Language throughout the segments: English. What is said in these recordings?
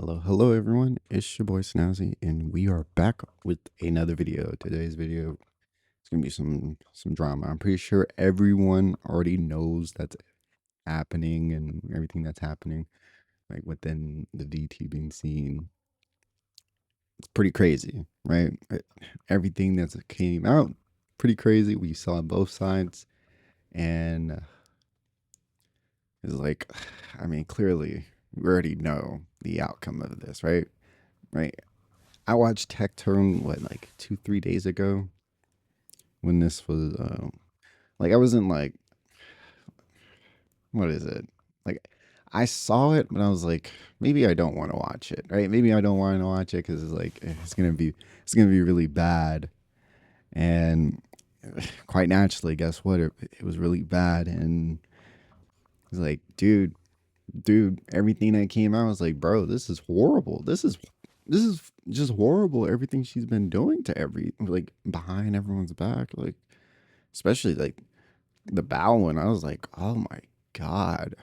Hello everyone. It's your boy Snazzy, and we are back with another video. Today's video is gonna be some drama. I'm pretty sure everyone already knows that's happening and everything that's happening, like within the VTubing scene. It's pretty crazy, right? Everything that's came out, pretty crazy. We saw both sides, and it's like, I mean, clearly we already know the outcome of this, right? Right. I watched Tech Turn like 2 3 days ago when this was like I wasn't like what is it like I saw it but I was like maybe I don't want to watch it, right? Maybe I don't want to watch it because it's like it's gonna be really bad. And quite naturally, guess what, it was really bad. And it's like dude, everything that came out, I was like, bro, this is horrible. This is just horrible. Everything she's been doing to every like behind everyone's back, like especially like the bow one. I was like, oh my god,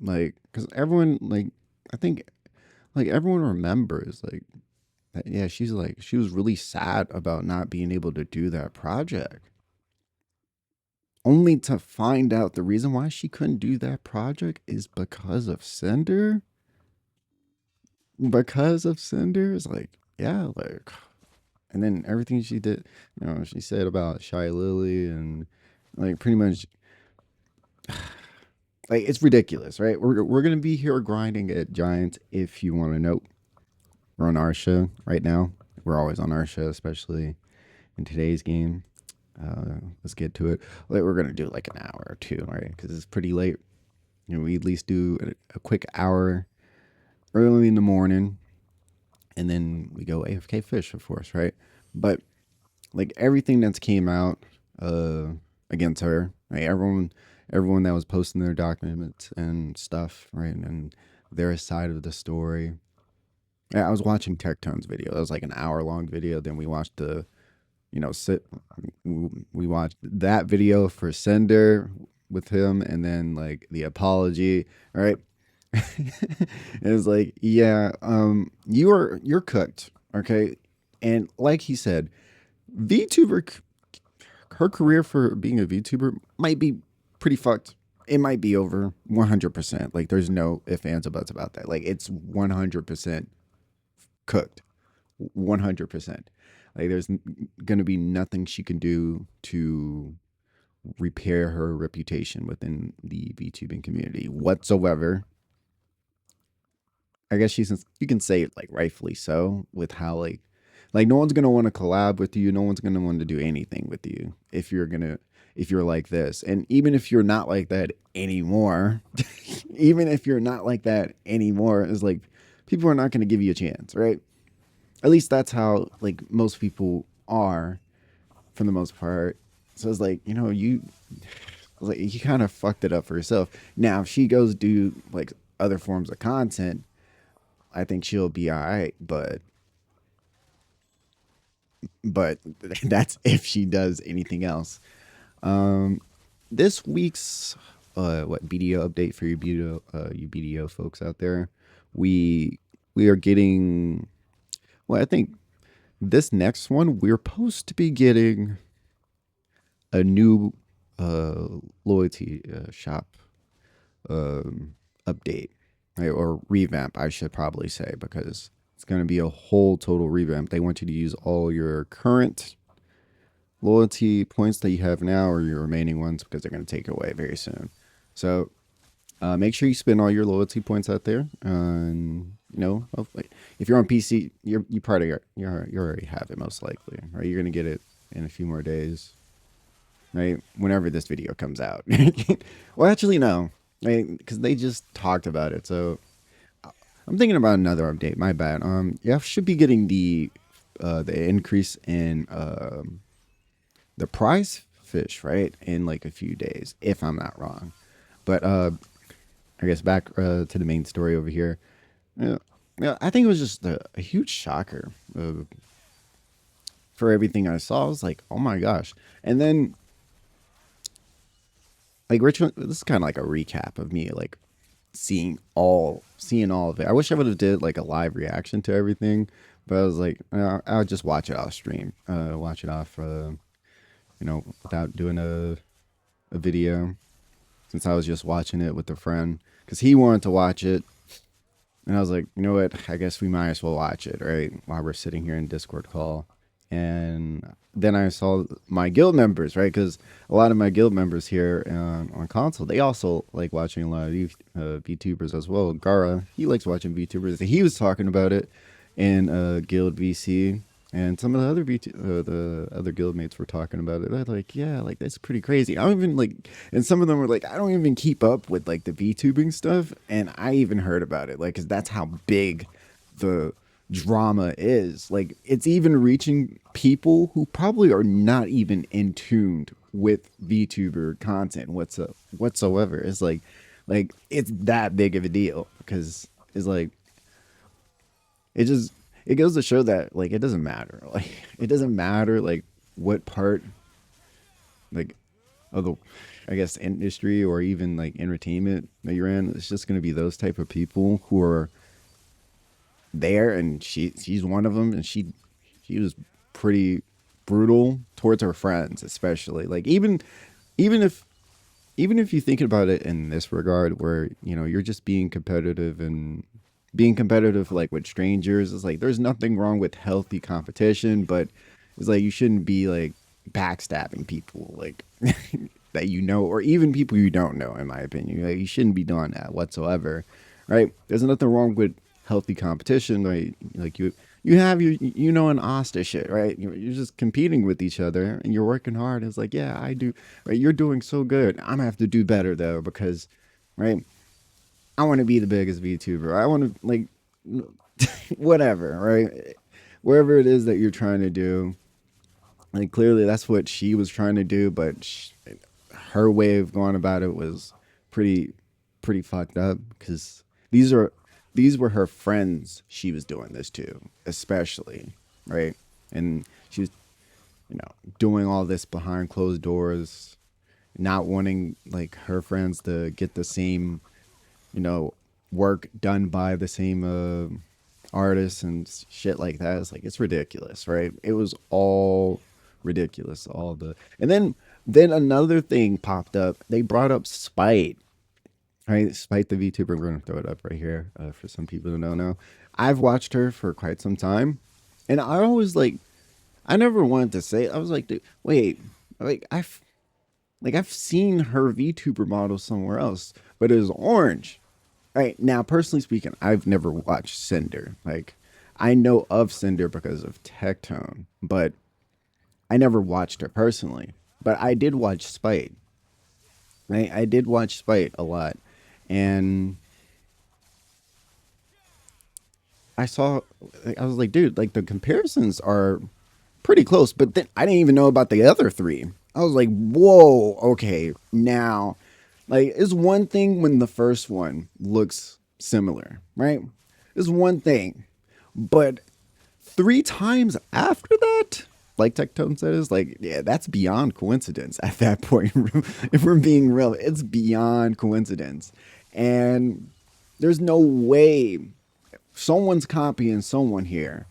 like because everyone like I think like everyone remembers like that. Yeah, she's like she was really sad about not being able to do that project. Only to find out the reason why she couldn't do that project is because of Cinder. Because of Cinder is like, yeah, like, and then everything she did, she said about Shy Lily and like pretty much like it's ridiculous, right? We're gonna be here grinding at Giants. If you want to know, we're on our show right now. We're always on our show, especially in today's game. Let's get to it. Like, we're gonna do like an hour or two, right? Because it's pretty late. We at least do a quick hour early in the morning, and then we go AFK fish, of course, right? But like everything that's came out uh against her, right? Everyone that was posting their documents and stuff, right? And their side of the story. Yeah, I was watching Tectone's video. That was like an hour long video. Then we watched sit we watched that video for Sender with him, and then like the apology, right? It was like, yeah, you're cooked, okay? And like he said, VTuber, her career for being a VTuber might be pretty fucked. It might be over 100%. Like, there's no ifs, ands, or buts about that. Like, it's 100% cooked. 100%. Like, there's going to be nothing she can do to repair her reputation within the VTubing community whatsoever. I guess you can say it like rightfully so with how like no one's gonna want to collab with you. No one's gonna want to do anything with you if you're like this. And even if you're not like that anymore, even if you're not like that anymore, it's like people are not gonna give you a chance, right? At least that's how like most people are for the most part. So it's like, you kind of fucked it up for yourself. Now if she goes do like other forms of content, I think she'll be all right, but that's if she does anything else. Um, this week's what BDO update for you BDO folks out there. We we are getting, well, I think this next one we're supposed to be getting a new uh loyalty shop update, right? Or revamp, I should probably say, because it's going to be a whole total revamp. They want you to use all your current loyalty points that you have now or your remaining ones because they're going to take it away very soon. So make sure you spend all your loyalty points out there. And hopefully, if you're on PC, you probably you already have it most likely, right? You're going to get it in a few more days, right? Whenever this video comes out. Well, actually, no, right? Because they just talked about it. So I'm thinking about another update. My bad. Yeah, I should be getting the increase in the prize fish, right, in like a few days, if I'm not wrong. But I guess back to the main story over here. Yeah, yeah, I think it was just a huge shocker for everything I saw. I was like, oh my gosh. And then like Richmond, this is kind of like a recap of me like seeing all of it. I wish I would have did like a live reaction to everything, but I was like, I'll just watch it off stream, watch it off, without doing a video, since I was just watching it with a friend because he wanted to watch it. And I was like, you know what? I guess we might as well watch it, right? While we're sitting here in Discord call. And then I saw my guild members, right? Because a lot of my guild members here on console, they also like watching a lot of VTubers as well. Gara, he likes watching VTubers. He was talking about it in Guild VC. And some of the other the other guildmates were talking about it. They're like, yeah, like that's pretty crazy. I don't even like, and some of them were like, I don't even keep up with like the VTubing stuff. And I even heard about it, like, because that's how big the drama is. Like, it's even reaching people who probably are not even in tuned with VTuber content whatsoever. It's like it's that big of a deal because it's like it just it goes to show that like it doesn't matter. Like it doesn't matter like what part like of the I guess industry or even like entertainment that you're in. It's just gonna be those type of people who are there, and she's one of them, and she was pretty brutal towards her friends, especially like even if even if you think about it in this regard where you're just being competitive and being competitive like with strangers, it's like there's nothing wrong with healthy competition, but it's like you shouldn't be like backstabbing people like that or even people you don't know, in my opinion. Like, you shouldn't be doing that whatsoever, right? There's nothing wrong with healthy competition, right? Like you have an Asta shit, right? You're just competing with each other and you're working hard. It's like, yeah, I do, right? You're doing so good. I'm gonna have to do better though, because, right? I want to be the biggest VTuber. I want to like, whatever, right? Wherever it is that you're trying to do, like clearly that's what she was trying to do, but her way of going about it was pretty, pretty fucked up because these are these were her friends she was doing this to, especially, right? And she was, doing all this behind closed doors, not wanting like her friends to get the same, work done by the same artists and shit like that. It's like it's ridiculous, right? It was all ridiculous. And then another thing popped up. They brought up Spite. Right, Spite the VTuber. We're gonna throw it up right here for some people who don't know. I've watched her for quite some time, and I always I never wanted to say it. I was like, dude, wait, I've seen her VTuber model somewhere else, but it was orange. Right now, personally speaking, I've never watched Cinder. Like, I know of Cinder because of Tectone, but I never watched her personally. But I did watch Spite. Right, I did watch Spite a lot, and I was like, dude, like the comparisons are pretty close. But then I didn't even know about the other three. I was like, whoa, okay, now, like, it's one thing when the first one looks similar, right? It's one thing, but three times after that, like Tectone says, like, yeah, that's beyond coincidence at that point. If we're being real, it's beyond coincidence. And there's no way someone's copying someone here.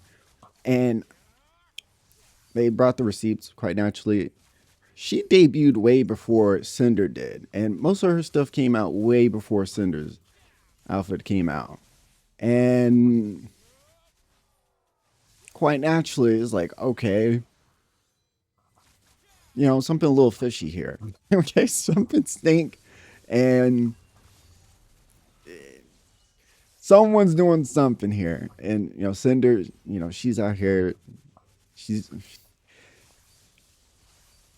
And they brought the receipts quite naturally. She debuted way before Cinder did. And most of her stuff came out way before Cinder's outfit came out. And quite naturally, it's like, okay, something a little fishy here. Okay, something stink. And someone's doing something here. And, Cinder, she's out here. She's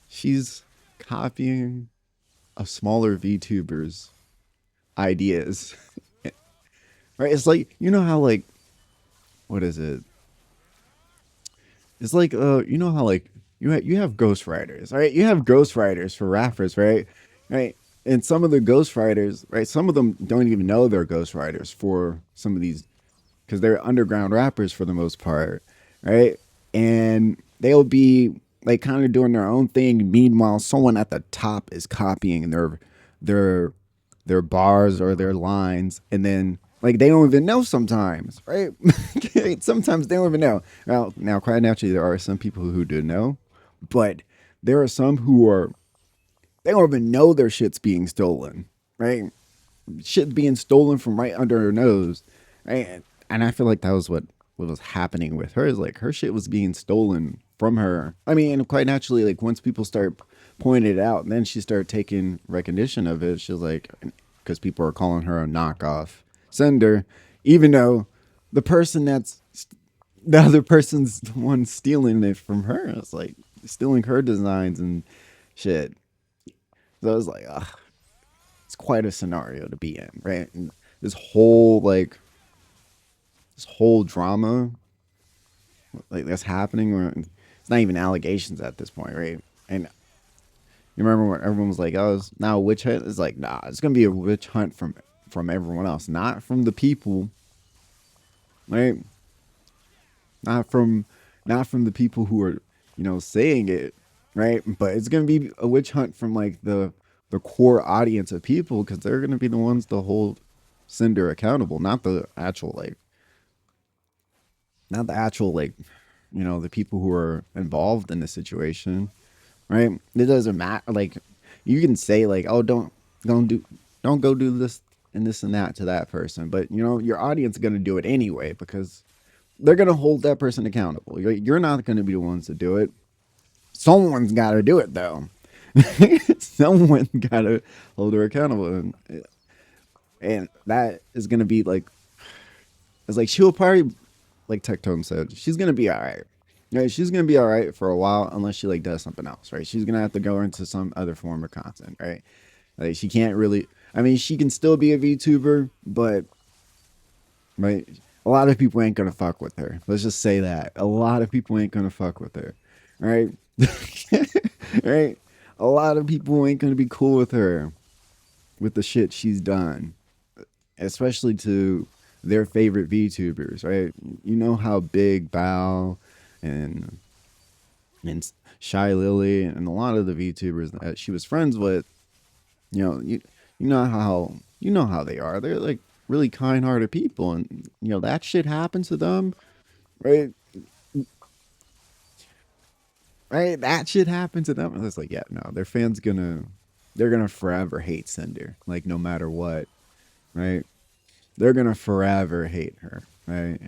she's copying a smaller VTubers ideas. Right? It's like, how like, what is it? It's like how like you have ghostwriters, right? You have ghostwriters for rappers, right? Right. And some of the ghostwriters, right? Some of them don't even know they're ghostwriters for some of these because they're underground rappers for the most part, right? And they'll be like kind of doing their own thing. Meanwhile, someone at the top is copying their their bars or their lines, and then like they don't even know sometimes, right? Sometimes they don't even know. Now, quite naturally, there are some people who do know, but there are some who are they don't even know their shit's being stolen, right? Shit being stolen from right under her nose, right? And I feel like that was what was happening with her. Is like her shit was being stolen from her. I mean, and quite naturally, like once people start pointing it out, and then she started taking recognition of it. She was like, because people are calling her a knockoff sender, even though the person that's the other person's the one stealing it from her. It's like stealing her designs and shit. So I was like, ugh, it's quite a scenario to be in, right? And this whole like this whole drama like that's happening, where it's not even allegations at this point, right? And you remember when everyone was like, "Oh, it's now a witch hunt." It's like, nah, it's gonna be a witch hunt from everyone else, not from the people, right? Not from not from the people who are saying it, right? But it's gonna be a witch hunt from like the core audience of people, because they're gonna be the ones to hold Cinder accountable, not the actual like the people who are involved in the situation, right? It doesn't matter. Like you can say like, oh, don't do don't go do this and this and that to that person, but your audience is gonna do it anyway, because they're gonna hold that person accountable. You're not gonna be the ones to do it. Someone's got to do it though. Someone got to hold her accountable, and that is gonna be like it's like she'll probably, like Tectone said, she's gonna be all right. Yeah, she's gonna be all right for a while, unless she like does something else, right? She's gonna have to go into some other form of content, right? Like she can't really. I mean, she can still be a VTuber, but right, a lot of people ain't gonna fuck with her. Let's just say that a lot of people ain't gonna fuck with her, right? Right? A lot of people ain't gonna be cool with her with the shit she's done, especially to their favorite VTubers, right? You know how big Bao and and Shy Lily and a lot of the VTubers that she was friends with, you know, you know how they are. They're like really kind-hearted people, and that shit happens to them, right? Right? That shit happened to them. And it's like, yeah, no, their fans they're gonna forever hate Cinder, like no matter what, right? They're gonna forever hate her, right?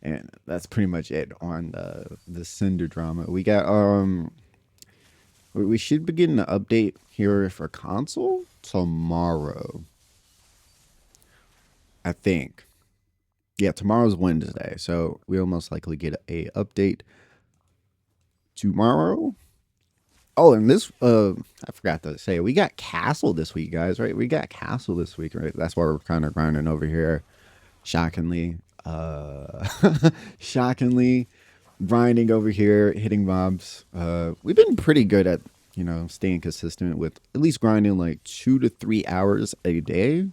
And that's pretty much it on the Cinder drama. We should begin the update here for console tomorrow, I think. Yeah, tomorrow's Wednesday, so we'll most likely get a update tomorrow. Oh, and this I forgot to say, we got Castle this week, guys, right? We got Castle this week, right? That's why we're kind of grinding over here. Shockingly. Shockingly grinding over here, hitting mobs. We've been pretty good at, staying consistent with at least grinding like 2 to 3 hours a day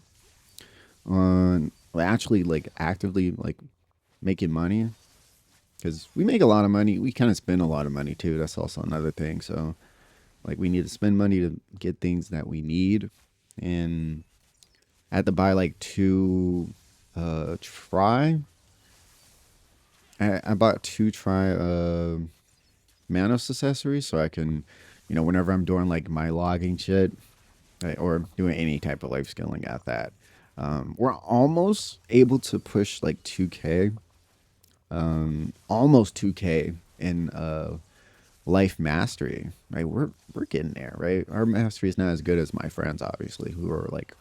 on actually like actively like making money, because we make a lot of money. We kind of spend a lot of money too. That's also another thing. So like we need to spend money to get things that we need, and I had to buy like two try. I bought two try Manos accessories, so I can, whenever I'm doing like my logging shit, right, or doing any type of life skilling at that. We're almost able to push like 2K, almost 2K in life mastery, right? We're getting there, right? Our mastery is not as good as my friends, obviously, who are like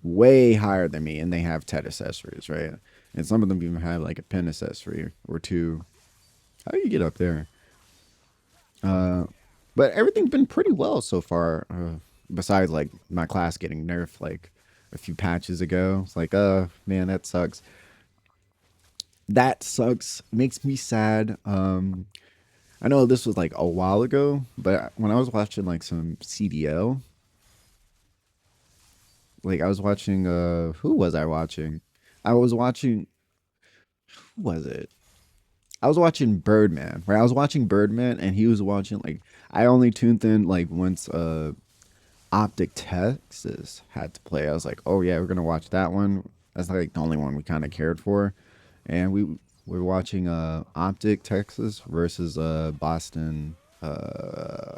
way higher than me, and they have TED accessories, right? And some of them even have like a pin accessory or two. How do you get up there? Uh, but everything's been pretty well so far. Besides like my class getting nerfed like a few patches ago, it's like, man, that sucks. That sucks. Makes me sad. I know this was like a while ago, but when I was watching like some CDL, like I was watching who was I watching? I was watching who was it? I was watching Birdman, right? I was watching Birdman and he was watching like I only tuned in like once Optic Texas had to play. I was like, oh yeah, we're gonna watch that one. That's like the only one we kind of cared for, and we're watching Optic Texas versus Boston.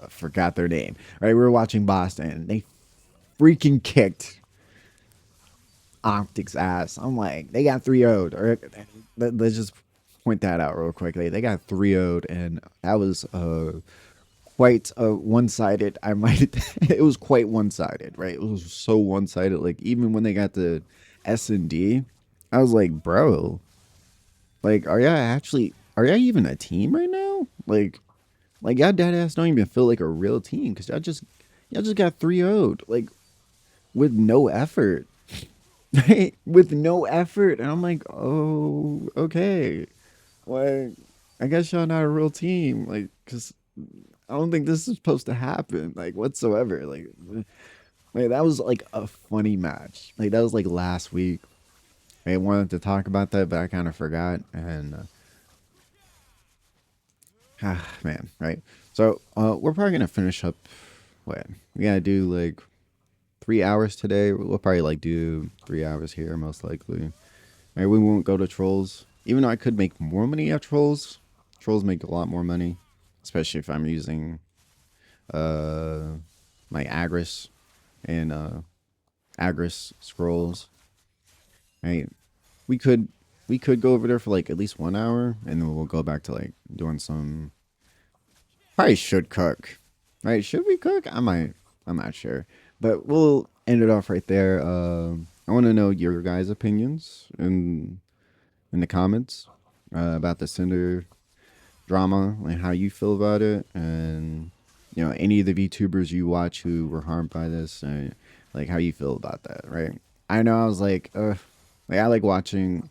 Forgot their name. Right, we were watching Boston. They freaking kicked Optic's ass. I'm like, they got 3-0'd. Or let's just point that out real quickly. They got 3-0'd, and that was quite one-sided. I might. It was quite one-sided, right? It was so one-sided. Like even when they got the S&D, I was like, bro, like, are y'all even a team right now? Like y'all dead ass don't even feel like a real team because y'all just got 3-0'd like with no effort. With no effort. And I'm like, oh, okay. Like, I guess y'all not a real team. Like, because I don't think this is supposed to happen, like, whatsoever. Like, that was like a funny match. Like, that was like last week. I wanted to talk about that, but I kind of forgot. And, man, right? So, we're probably going to finish up. What? We got to do like 3 hours today. We'll probably like do 3 hours here, most likely. Right, we won't go to trolls. Even though I could make more money at trolls. Trolls make a lot more money. Especially if I'm using my Agris and Agris scrolls. Right. We could we could go over there for like at least 1 hour and then we'll go back to like doing some probably should cook. Right? Should we cook? I'm not sure. But we'll end it off right there. I want to know your guys' opinions in the comments about the Cinder drama and how you feel about it, and any of the VTubers you watch who were harmed by this, like how you feel about that, right? I know I was like, like I like watching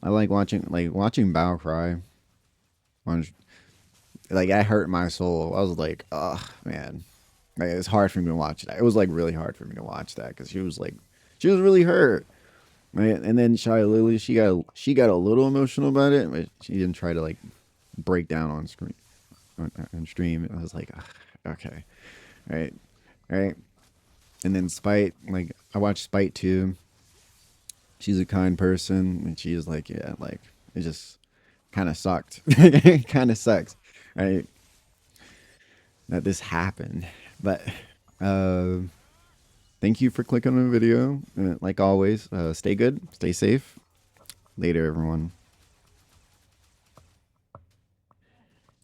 Bao cry. Like I hurt my soul. I was like, oh man, like it's hard for me to watch that. It was like really hard for me to watch that because she was really hurt. Right? And then Shy Lily, she got a little emotional about it, but she didn't try to like break down on screen on stream. I was like, ugh, okay, right, right. And then Spite, like I watched Spite too. She's a kind person, and she was like, yeah, like it just kind of sucked. It kind of sucks, right? That this happened, but uh, thank you for clicking on the video. Like always, stay good, stay safe. Later, everyone.